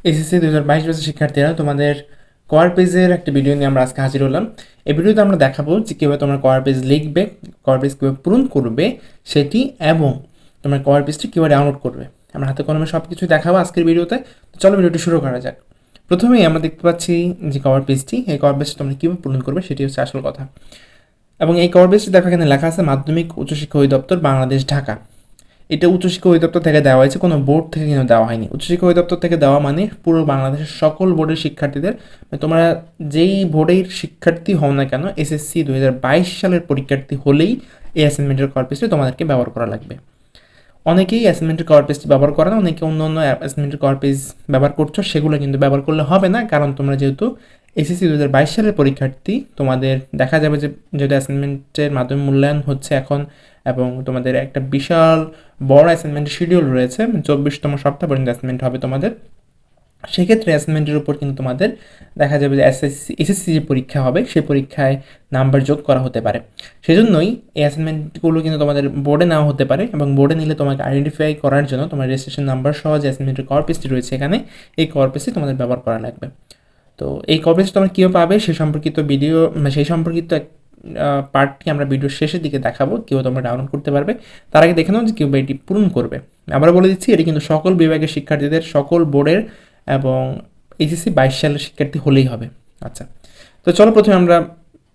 SSC 2022 ব্যাচের শিক্ষার্থীরা তোমাদের কভার পেজের একটা ভিডিও নিয়ে আমরা আজকে হাজির হলাম। এই ভিডিওতে আমরা দেখাবো যে কীভাবে তোমরা কভার পেজ লিখবে, কভার পেজ কীভাবে পূরণ করবে সেটি, এবং তোমরা কভার পেজটি কীভাবে ডাউনলোড করবে। আমরা হাতে কলমে সব কিছুই দেখাবো আজকের ভিডিওতে। তো চলো ভিডিওটি শুরু করা যাক। প্রথমেই আমরা দেখতে পাচ্ছি যে কভার পেজটি, এই কভার পেজটি তোমরা কীভাবে পূরণ করবে সেটি হচ্ছে আসল কথা। এবং এই কভার পেজটি দেখো এখানে লেখা আছে মাধ্যমিক উচ্চশিক্ষা অধিদপ্তর বাংলাদেশ ঢাকা। এটা উচ্চশিক্ষা অধিদপ্তর থেকে দেওয়া হয়েছে, কোনো বোর্ড থেকে কিন্তু দেওয়া হয়নি। উচ্চশিক্ষা অধিদপ্তর থেকে দেওয়া মানে পুরো বাংলাদেশের সকল বোর্ডের শিক্ষার্থীদের, তোমরা যেই বোর্ডের শিক্ষার্থী হও না কেন, এসএসসি 2022 সালের পরীক্ষার্থী হলেই এই অ্যাসাইনমেন্টের কভার পেজটি তোমাদেরকে ব্যবহার করা লাগবে। অনেকেই অ্যাসাইনমেন্টের কভার পেজটি ব্যবহার করে না, অনেকে অন্য অন্য অ্যাসাইনমেন্টের কভার পেজ ব্যবহার করছো, সেগুলো কিন্তু ব্যবহার করলে হবে না, কারণ তোমরা যেহেতু এসএসসি 2022 সালের পরীক্ষার্থী, তোমাদের দেখা যাবে যে যেহেতু অ্যাসাইনমেন্টের মাধ্যমে মূল্যায়ন হচ্ছে এখন, এবং তোমাদের একটা বিশাল বড় অ্যাসাইনমেন্টের শিডিউল রয়েছে, 24তম সপ্তাহ পর্যন্ত অ্যাসাইনমেন্ট হবে তোমাদের। সেক্ষেত্রে অ্যাসাইনমেন্টের উপর কিন্তু তোমাদের দেখা যাবে যে এসএসসি যে পরীক্ষা হবে সেই পরীক্ষায় নাম্বার যোগ করা হতে পারে। সেজন্যই এই অ্যাসাইনমেন্টগুলো কিন্তু তোমাদের বোর্ডে নেওয়া হতে পারে, এবং বোর্ডে নিলে তোমাকে আইডেন্টিফাই করার জন্য তোমার রেজিস্ট্রেশন নাম্বার সহ যে অ্যাসাইনমেন্টের কভার পেজটি রয়েছে এখানে, এই কভার পেজটি তোমাদের ব্যবহার করা লাগবে। তো এই কভার পেজটি তোমরা কীভাবে পাবে সেই সম্পর্কিত ভিডিও, সেই সম্পর্কিত পার্টটি আমরা ভিডিওর শেষের দিকে দেখাবো, কীভাবে তোমরা ডাউনলোড করতে পারবে। তার আগে দেখে নাও যে কীভাবে এটি পূরণ করবে। আবার বলে দিচ্ছি, এটি কিন্তু সকল বিভাগের শিক্ষার্থীদের, সকল বোর্ডের এবং এইচএসসি 22 সালের শিক্ষার্থী হলেই হবে। আচ্ছা, তো চলো প্রথমে আমরা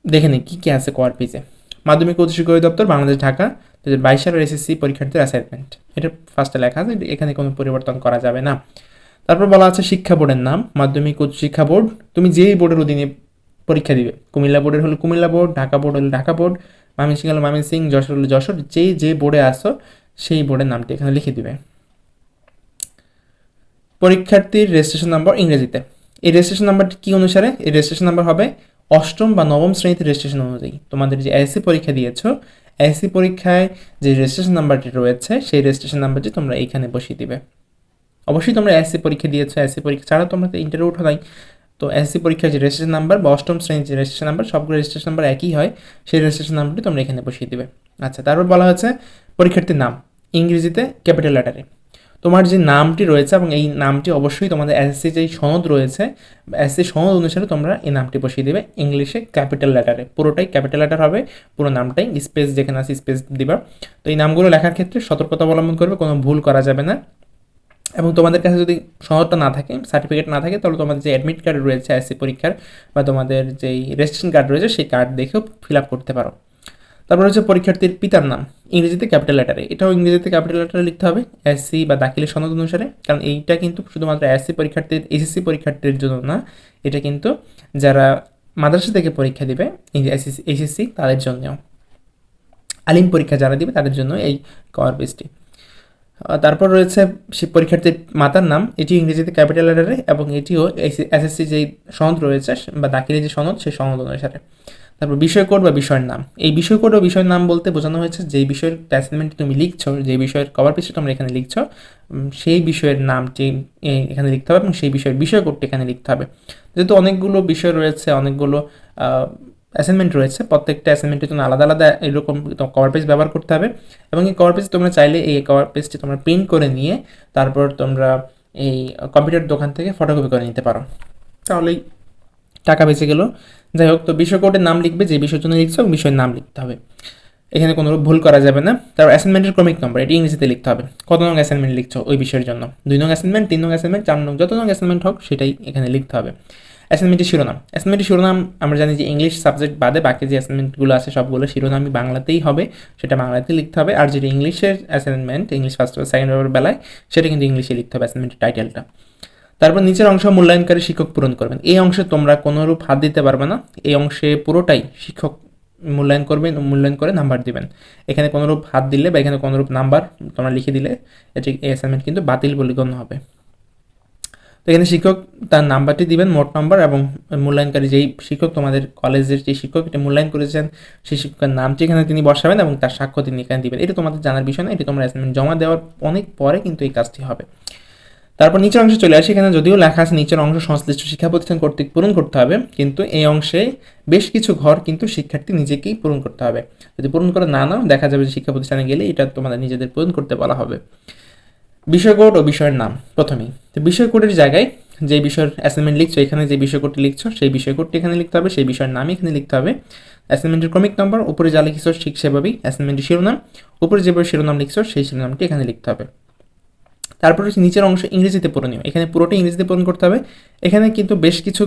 দেখে নিই কী কী আছে কভার পেজে। মাধ্যমিক উচ্চশিক্ষা অধিদপ্তর বাংলাদেশ ঢাকা 2022 সালের এসএসসি পরীক্ষার্থীর অ্যাসাইনমেন্ট, এটা ফার্স্টে লেখা আছে, এখানে কোনো পরিবর্তন করা যাবে না। তারপর বলা আছে শিক্ষা বোর্ডের নাম, মাধ্যমিক উচ্চশিক্ষা বোর্ড, তুমি যেই বোর্ডের অধীনে পরীক্ষা দিবে, কুমিল্লা বোর্ডের হলে কুমিল্লা বোর্ড, ঢাকা বোর্ড হলে ঢাকা বোর্ড, ময়মনসিংহ হলে ময়মনসিংহ, যশোর হলে যশোর, যে বোর্ডে আসো সেই বোর্ডের নামটি এখানে লিখে দিবে। পরীক্ষার্থীর রেজিস্ট্রেশন নাম্বার ইংরেজিতে, এই রেজিস্ট্রেশন নাম্বারটি কী অনুসারে? এই রেজিস্ট্রেশন নাম্বার হবে অষ্টম বা নবম শ্রেণীতে রেজিস্ট্রেশন অনুযায়ী। তোমাদের যে এসএসসি পরীক্ষা দিয়েছো, এসএসসি পরীক্ষায় যে রেজিস্ট্রেশন নাম্বারটি রয়েছে সেই রেজিস্ট্রেশন নাম্বারটি তোমরা এইখানে বসিয়ে দিবে। অবশ্যই তোমরা এসএসসি পরীক্ষা দিয়েছো, এসএসসি পরীক্ষা ছাড়া তোমরা তো ইন্টারভিউ ওঠো নাই, তো এসএসসি পরীক্ষার যে রেজিস্ট্রেশন নাম্বার বা অষ্টম শ্রেণীর যে রেজিস্ট্রেশন নাম্বার, সবগুলো রেজিস্ট্রেশন নাম্বার একই হয়, সেই রেজিস্ট্রেশন নাম্বারটি তোমরা এখানে বসিয়ে দিবে। আচ্ছা, তারপর বলা হচ্ছে পরীক্ষার্থীর নাম ইংরেজিতে ক্যাপিটাল লেটারে। তোমার যে নামটি রয়েছে, এবং এই নামটি অবশ্যই তোমাদের এসএসসি যেই সনদ রয়েছে, এসএসসি সনদ অনুসারে তোমরা এই নামটি বসিয়ে দেবে ইংলিশে ক্যাপিটাল লেটারে, পুরোটাই ক্যাপিটাল লেটার হবে, পুরো নামটাই, স্পেস যেখানে আছে স্পেস দিবা। তো এই নামগুলো লেখার ক্ষেত্রে সতর্কতা অবলম্বন করবে, কোনো ভুল করা যাবে না। এবং তোমাদের কাছে যদি সনদটা না থাকে, সার্টিফিকেট না থাকে, তাহলে তোমাদের যে অ্যাডমিট কার্ড রয়েছে এসএসসি পরীক্ষার, বা তোমাদের যেই রেজিস্ট্রেশন কার্ড রয়েছে সেই কার্ড দেখেও ফিল আপ করতে পারো। তারপর হচ্ছে পরীক্ষার্থীর পিতার নাম ইংরেজিতে ক্যাপিটাল লেটারে, এটাও ইংরেজিতে ক্যাপিটাল লেটারে লিখতে হবে এসসি বা দাখিলের সনদ অনুসারে, কারণ এইটা কিন্তু শুধুমাত্র এসসি পরীক্ষার্থীর, এইচএসসি পরীক্ষার্থীর জন্য না, এটা কিন্তু যারা মাদ্রাসা থেকে পরীক্ষা দিবে এইচএসসি তাদের জন্যও, আলিম পরীক্ষা যারা দিবে তাদের জন্য এই কভার পেজটি। তারপর রয়েছে সে পরীক্ষার্থীর মাতার নাম, এটি ইংরেজিতে ক্যাপিটাল লেটারে, এবং এটিও এসএসসি যেই সনদ রয়েছে বা দাখিলের যে সনদ সেই সনদ অনুসারে। তারপর বিষয় কোড বা বিষয়ের নাম, এই বিষয় কোড বা বিষয়ের নাম বলতে বোঝানো হয়েছে যেই বিষয়ের অ্যাসাইনমেন্টে তুমি লিখছো, যে বিষয়ের কভার পেজটা তোমরা এখানে লিখছো, সেই বিষয়ের নামটি এখানে লিখতে হবে, এবং সেই বিষয়ের বিষয় কোডটি এখানে লিখতে হবে। যেহেতু অনেকগুলো বিষয় রয়েছে, অনেকগুলো অ্যাসাইনমেন্ট রয়েছে, প্রত্যেকটা অ্যাসাইনমেন্টের জন্য আলাদা আলাদা এরকম কভার পেজ ব্যবহার করতে হবে। এবং এই কভার পেজ তোমরা চাইলে এই কভার পেজটি তোমরা প্রিন্ট করে নিয়ে তারপর তোমরা এই কম্পিউটার দোকান থেকে ফটোকপি করে নিতে পারো, তাহলেই টাকা বেঁচে গেল। যাই হোক, তো বিষয় কোডের নাম লিখবে যে বিষয়ের জন্য লিখছো, এবং বিষয়ের নাম লিখতে হবে, এখানে কোনো ভুল করা যাবে না। তারপর অ্যাসাইনমেন্টের ক্রমিক নম্বর, এটি ইংরেজিতে লিখতে হবে, কত নং অ্যাসাইনমেন্ট লিখছো ওই বিষয়ের জন্য, 2 নং অ্যাসাইনমেন্ট, 3 নং অ্যাসাইনমেন্ট, 4 নং, যত নং অ্যাসাইনমেন্ট হোক সেটাই এখানে লিখতে হবে। অ্যাসাইনমেন্টের শিরোনাম, অ্যাসাইনমেন্টের শিরোনাম আমরা জানি যে ইংলিশ সাবজেক্ট বাদে বাকি যে অ্যাসাইনমেন্টগুলো আছে সবগুলো শিরোনামই বাংলাতেই হবে, সেটা বাংলাতেই লিখতে হবে। আর যেটা ইংলিশের অ্যাসাইনমেন্ট, ইংলিশ ফার্স্ট বা সেকেন্ড পেপারের বেলায়, সেটা কিন্তু ইংলিশে লিখতে হবে অ্যাসাইনমেন্টের টাইটেলটা। তারপর নিচের অংশ মূল্যায়নকারী শিক্ষক পূরণ করবেন, এই অংশে তোমরা কোনোরূপ হাত দিতে পারবে না, এই অংশে পুরোটাই শিক্ষক মূল্যায়ন করবেন, মূল্যায়ন করে নাম্বার দিবেন। এখানে কোনোরূপ হাত দিলে বা এখানে কোনোরূপ নাম্বার তোমরা লিখে দিলে এটি এই অ্যাসাইনমেন্ট কিন্তু বাতিল বলে গণ্য হবে। তো এখানে শিক্ষক তার নাম্বারটি দিবেন, মোট নাম্বার, এবং মূল্যায়নকারী যেই শিক্ষক, তোমাদের কলেজের যে শিক্ষক এটা মূল্যায়ন করেছেন সেই শিক্ষকের নামটি এখানে তিনি বসাবেন, এবং তার সাক্ষ্য তিনি এখানে দিবেন। এটা তোমাদের জানার বিষয় না, এটি তোমরা অ্যাসাইনমেন্ট জমা দেওয়ার অনেক পরে কিন্তু এই কাজটি হবে। তারপর নিচের অংশে চলে আসে, এখানে যদিও লেখা আছে নিচের অংশ সংশ্লিষ্ট শিক্ষা প্রতিষ্ঠান কর্তৃক পূরণ করতে হবে, কিন্তু এই অংশে বেশ কিছু ঘর কিন্তু শিক্ষার্থী নিজেকেই পূরণ করতে হবে। যদি পূরণ করে না নাও, দেখা যাবে যে শিক্ষা প্রতিষ্ঠানে গেলে এটা তোমাদের নিজেদের পূরণ করতে বলা হবে। বিষয় কোড ও বিষয়ের নাম, প্রথমেই তো বিষয় কোডের জায়গায় যে বিষয়ের অ্যাসাইনমেন্ট লিখছো, এখানে যে বিষয় কোডটি লিখছো সেই বিষয় কোডটি এখানে লিখতে হবে, সেই বিষয়ের নাম এখানে লিখতে হবে। অ্যাসাইনমেন্টের ক্রমিক নম্বর, উপরে যা লিখছো ঠিক সেভাবেই অ্যাসাইনমেন্টের শিরোনাম, উপরে যেভাবে শিরোনাম লিখছো সেই শিরোনামটি এখানে লিখতে হবে। তারপর হচ্ছে নিচের অংশ ইংরেজিতে পূরণীয়, এখানে পুরোটা ইংরেজিতে পূরণ করতে হবে। এখানে কিন্তু বেশ কিছু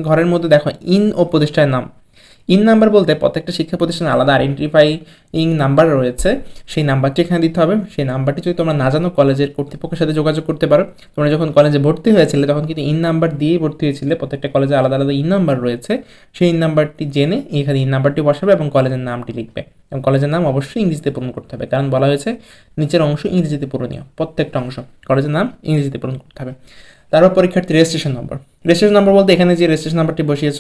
ঘরের মধ্যে দেখো ইন ও প্রতিষ্ঠানের নাম। ইন নাম্বার বলতে প্রত্যেকটা শিক্ষা প্রতিষ্ঠানে আলাদা আইডেন্টিফাইং নাম্বার রয়েছে, সেই নাম্বারটি এখানে দিতে হবে। সেই নাম্বারটি যদি তোমরা না জানো কলেজের কর্তৃপক্ষের সাথে যোগাযোগ করতে পারো। তোমরা যখন কলেজে ভর্তি হয়েছিলে তখন কিন্তু ইন নাম্বার দিয়েই ভর্তি হয়েছিলে, প্রত্যেকটা কলেজে আলাদা আলাদা ইন নাম্বার রয়েছে। সেই ইন নাম্বারটি জেনে এখানে ইন নাম্বারটি বসাবে এবং কলেজের নামটি লিখবে, এবং কলেজের নাম অবশ্যই ইংরেজিতে পূরণ করতে হবে, কারণ বলা হয়েছে নিচের অংশ ইংরেজিতে পূরণীয়, প্রত্যেকটা অংশ কলেজের নাম ইংরেজিতে পূরণ করতে হবে। তারপর পরীক্ষার্থী রেজিস্ট্রেশন নম্বর। রেজিস্ট্রেশন নম্বর বলতে এখানে যে রেজিস্ট্রেশন নাম্বারটি বসিয়েছ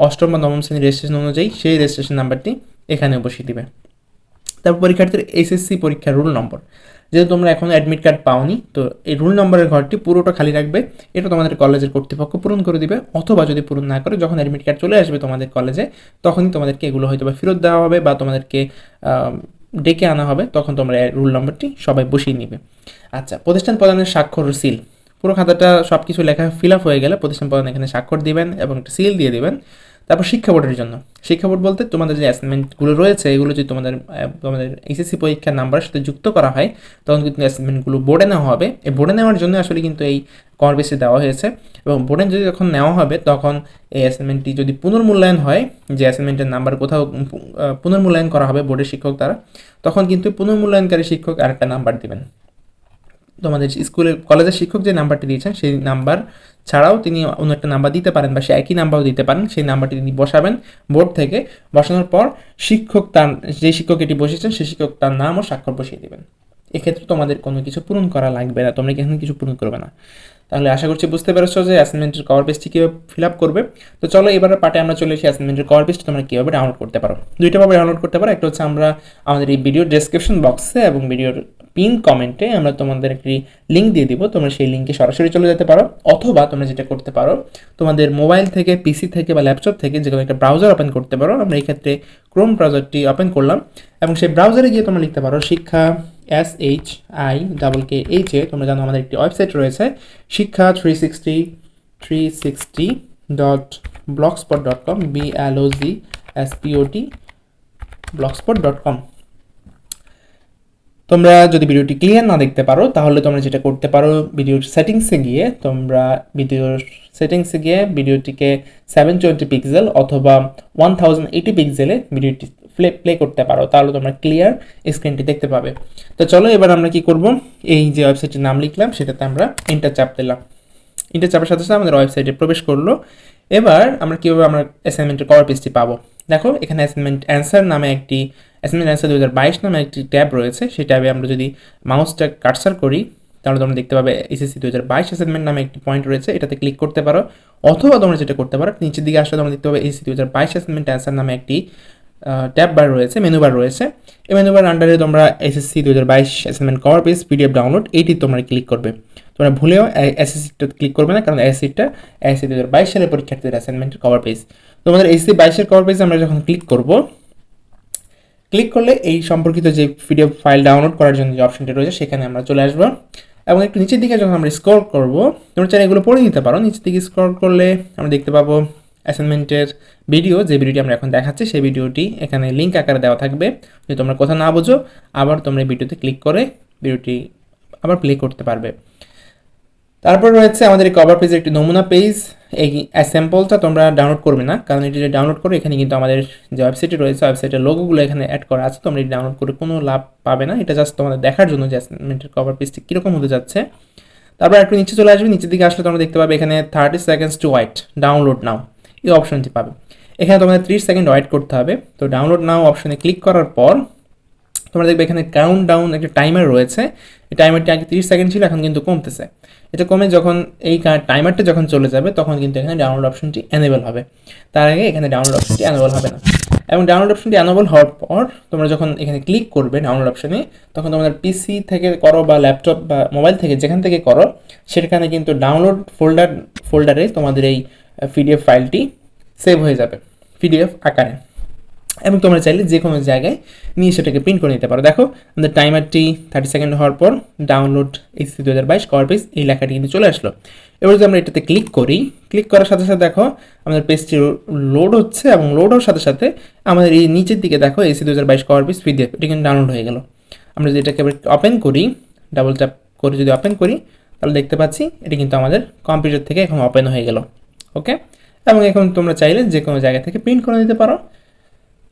অষ্টম বা নবম শ্রেণীর রেজিস্ট্রেশন অনুযায়ী সেই রেজিস্ট্রেশন নাম্বারটি এখানে বসিয়ে দিবে। তারপর পরীক্ষার্থীর এসএসসি পরীক্ষার রোল নম্বর। যেহেতু তোমরা এখনো অ্যাডমিট কার্ড পাওনি, তো এই রোল নম্বরের ঘরটি পুরোটা খালি রাখবে, এটা তোমাদের কলেজের কর্তৃপক্ষ পূরণ করে দিবে, অথবা যদি পূরণ না করে যখন অ্যাডমিট কার্ড চলে আসবে তোমাদের কলেজে তখনই তোমাদেরকে এগুলো হয়তো বা ফেরত দেওয়া হবে বা তোমাদেরকে ডেকে আনা হবে, তখন তোমরা রোল নম্বরটি সবাই বসিয়ে নিবে। আচ্ছা, প্রতিষ্ঠান প্রদানের স্বাক্ষর ও সিল। পুরো খাতাটা সব কিছু লেখা ফিল আপ হয়ে গেলে প্রতিষ্ঠান প্রদান এখানে স্বাক্ষর দিবেন এবং একটা সিল দিয়ে দিবেন। তারপর শিক্ষা বোর্ডের জন্য, শিক্ষা বোর্ড বলতে তোমাদের যে অ্যাসাইনমেন্টগুলো রয়েছে এগুলো যদি তোমাদের এসএসসি পরীক্ষার নাম্বারের সাথে যুক্ত করা হয় তখন কিন্তু অ্যাসাইনমেন্টগুলো বোর্ডে নেওয়া হবে। এই বোর্ডে নেওয়ার জন্য আসলে কিন্তু এই কম বেশি দেওয়া হয়েছে, এবং বোর্ডে যদি যখন নেওয়া হবে তখন এই অ্যাসাইনমেন্টটি যদি পুনর্মূল্যায়ন হয়, যে অ্যাসাইনমেন্টের নাম্বার কোথাও পুনর্মূল্যায়ন করা হবে বোর্ডের শিক্ষক দ্বারা, তখন কিন্তু পুনর্মূল্যায়নকারী শিক্ষক আরেকটা নাম্বার দিবেন। তোমাদের স্কুলের কলেজের শিক্ষক যে নাম্বারটি দিয়েছেন সেই নাম্বার ছাড়াও তিনি অন্য একটা নাম্বার দিতে পারেন বা সে একই নাম্বারও দিতে পারেন, সেই নাম্বারটি তিনি বসাবেন বোর্ড থেকে। বসানোর পর শিক্ষক তার যে শিক্ষক এটি বসিয়েছেন সেই শিক্ষক তার নাম ও স্বাক্ষর বসিয়ে দেবেন। এক্ষেত্রে তোমাদের কোনো কিছু পূরণ করা লাগবে না, তোমরা এখানে কিছু পূরণ করবে না। তাহলে আশা করছি বুঝতে পেরেছো যে অ্যাসাইনমেন্টের কভার পেজটি কীভাবে ফিল আপ করবে। তো চলো এবারে পার্টে আমরা চলে এসে অ্যাসাইনমেন্টের কভার পেজটি তোমরা কীভাবে ডাউনলোড করতে পারো। দুইটাভাবে ডাউনলোড করতে পারো, একটা হচ্ছে আমরা আমাদের এই ভিডিও ডেসক্রিপশন বক্সে এবং ভিডিওর পিন কমেন্টে আমরা তোমাদের একটি লিঙ্ক দিয়ে দিব, তোমরা সেই লিঙ্কে সরাসরি চলে যেতে পারো, অথবা তোমরা যেটা করতে পারো তোমাদের মোবাইল থেকে, পিসি থেকে বা ল্যাপটপ থেকে যে কোনো একটা ব্রাউজার ওপেন করতে পারো। আমরা এই ক্ষেত্রে ক্রোম ব্রাউজারটি ওপেন করলাম এবং সেই ব্রাউজারে গিয়ে তোমরা লিখতে পারো শিক্ষা SHIKKH, তোমরা জানো আমাদের একটি ওয়েবসাইট রয়েছে শিক্ষা 360 blogspot.com তোমরা যদি ভিডিওটি ক্লিয়ার না দেখতে পারো তাহলে তোমরা যেটা করতে পারো ভিডিওর সেটিংসে গিয়ে ভিডিওটিকে 720 পিক্সেল অথবা 1080 পিক্সেলে ভিডিওটি প্লে করতে পারো, তাহলে তোমরা ক্লিয়ার স্ক্রিনটি দেখতে পাবে। তো চলো এবার আমরা কি করব, এই যে ওয়েবসাইটের নাম লিখলাম সেটাতে আমরা এন্টার চাপ দিলাম। এন্টার চাপের সাথে সাথে আমাদের ওয়েবসাইটে প্রবেশ করলো। এবার আমরা কীভাবে আমরা অ্যাসাইনমেন্টের কভার পেজটি পাবো, দেখো এখানে অ্যাসাইনমেন্ট অ্যান্সার 2022 নামে একটি ট্যাব রয়েছে। সেই ট্যাবে আমরা যদি মাউসটা কার্সার করি তাহলে তোমরা দেখতে পাবে এসএসসি 2022 অ্যাসাইনমেন্ট নামে একটি পয়েন্ট রয়েছে, এটাতে ক্লিক করতে পারো। অথবা তোমরা যেটা করতে পারো নিচের দিকে আসলে তোমরা দেখতে পাবে এসএসসি 2022 অ্যাসাইনমেন্ট অ্যান্সার নামে একটি ট্যাব বার রয়েছে, মেনু বার রয়েছে। এই মেনু বার আন্ডারে তোমরা SSC 2022 assignment cover page PDF download এইটি তোমরা ক্লিক করবে। তোমরা ভুলেও এসএসসিটা ক্লিক করবে না, কারণ এসএসসি 2022 সালের পরীক্ষার্থীদের অ্যাসাইনমেন্টের কভার পেজ। তোমাদের এসএসসি 22 কভার পেজ আমরা যখন ক্লিক করলে এই সম্পর্কিত যে পিডিএফ ফাইল ডাউনলোড করার জন্য যে অপশনটি রয়েছে সেখানে আমরা চলে আসবো, এবং একটু নিচের দিকে যখন আমরা স্ক্রল করব তোমরা চাইলে এগুলো পড়ে নিতে পারো। নিচের দিকে স্ক্রল করলে আমরা দেখতে পাবো অ্যাসাইনমেন্টের ভিডিও, যে ভিডিওটি আমরা এখন দেখাচ্ছি সেই ভিডিওটি এখানে লিঙ্ক আকারে দেওয়া থাকবে। যদি তোমরা কথা না বোঝো আবার তোমরা এই ভিডিওতে ক্লিক করে ভিডিওটি আবার প্লে করতে পারবে। তারপর রয়েছে আমাদের এই কভার পেজের একটি নমুনা পেজ। এই স্যাম্পলটা তোমরা ডাউনলোড করবে না, কারণ এটি ডাউনলোড করে এখানে কিন্তু আমাদের যে ওয়েবসাইটে রয়েছে ওয়েবসাইটের লোগোগুলো এখানে অ্যাড করা আছে, তোমরা এটি ডাউনলোড করে কোনো লাভ পাবে না। এটা জাস্ট তোমাদের দেখার জন্য যে অ্যাসাইনমেন্টের কভার পেজটি কীরকম হতে যাচ্ছে। তারপর একটু নিচে চলে আসবে, নিচের দিকে আসলে তোমরা দেখতে পাবে এখানে 30 seconds to wait, ডাউনলোড নাও এই অপশনটি পাবে। এখানে তোমাদের 30 সেকেন্ড ওয়েট করতে হবে। তো ডাউনলোড নাও অপশনে ক্লিক করার পর তোমরা দেখবে এখানে কাউন্ট ডাউন একটা টাইমার রয়েছে। এই টাইমারটি আগে 30 সেকেন্ড ছিল, এখন কিন্তু কমতেছে। এটা কমে যখন এই টাইমারটা যখন চলে যাবে তখন কিন্তু এখানে ডাউনলোড অপশনটি এনেবল হবে, তার আগে এখানে ডাউনলোড অপশনটি এনেবল হবে না। এবং ডাউনলোড অপশনটি এনেবল হওয়ার পর তোমরা যখন এখানে ক্লিক করবে ডাউনলোড অপশনে, তখন তোমাদের পিসি থেকে করো বা ল্যাপটপ বা মোবাইল থেকে যেখান থেকে করো সেখানে কিন্তু ডাউনলোড ফোল্ডারে তোমাদের এই পিডিএফ ফাইলটি সেভ হয়ে যাবে পিডিএফ আকারে। এবং তোমরা চাইলে যে কোনো জায়গায় নিয়ে সেটাকে প্রিন্ট করে নিতে পারো। দেখো আমাদের টাইমারটি 30 সেকেন্ড হওয়ার পর ডাউনলোড HSC 2022 কভার পেজ এই লেখাটি কিন্তু চলে আসলো। এবার যদি আমরা এটাতে ক্লিক করি, ক্লিক করার সাথে সাথে দেখো আমাদের পেজটি লোড হচ্ছে এবং লোড হওয়ার সাথে সাথে আমাদের এই নিচের দিকে দেখো HSC 2022 কভার পেজ PDF এটা কিন্তু ডাউনলোড হয়ে গেল। আমরা যদি এটাকে ওপেন করি, ডাবল ট্যাপ করে যদি ওপেন করি, তাহলে দেখতে পাচ্ছি এটা কিন্তু আমাদের কম্পিউটার থেকে এখন ওপেন হয়ে গেল। ওকে, এবং এখন তোমরা চাইলে যে কোনো জায়গা থেকে প্রিন্ট করে নিতে পারো।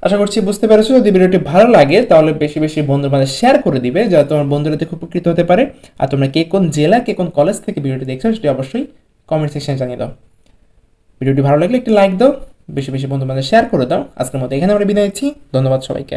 আশা করছি বুঝতে পেরেছো। যদি ভিডিওটি ভালো লাগে তাহলে বেশি বেশি বন্ধুর মাঝে শেয়ার করে দিবে, যাতে তোমার বন্ধুরা দেখে উপকৃত হতে পারে। আর তোমরা কে কোন জেলা, কে কোন কলেজ থেকে ভিডিওটি দেখছো সেটি অবশ্যই কমেন্ট সেকশনে জানিয়ে দাও। ভিডিওটি ভালো লাগলে একটি লাইক দাও, বেশি বেশি বন্ধুর মাঝে শেয়ার করে দাও। আজকের মতো এখানে আমরা বিদায় নিচ্ছি। ধন্যবাদ সবাইকে।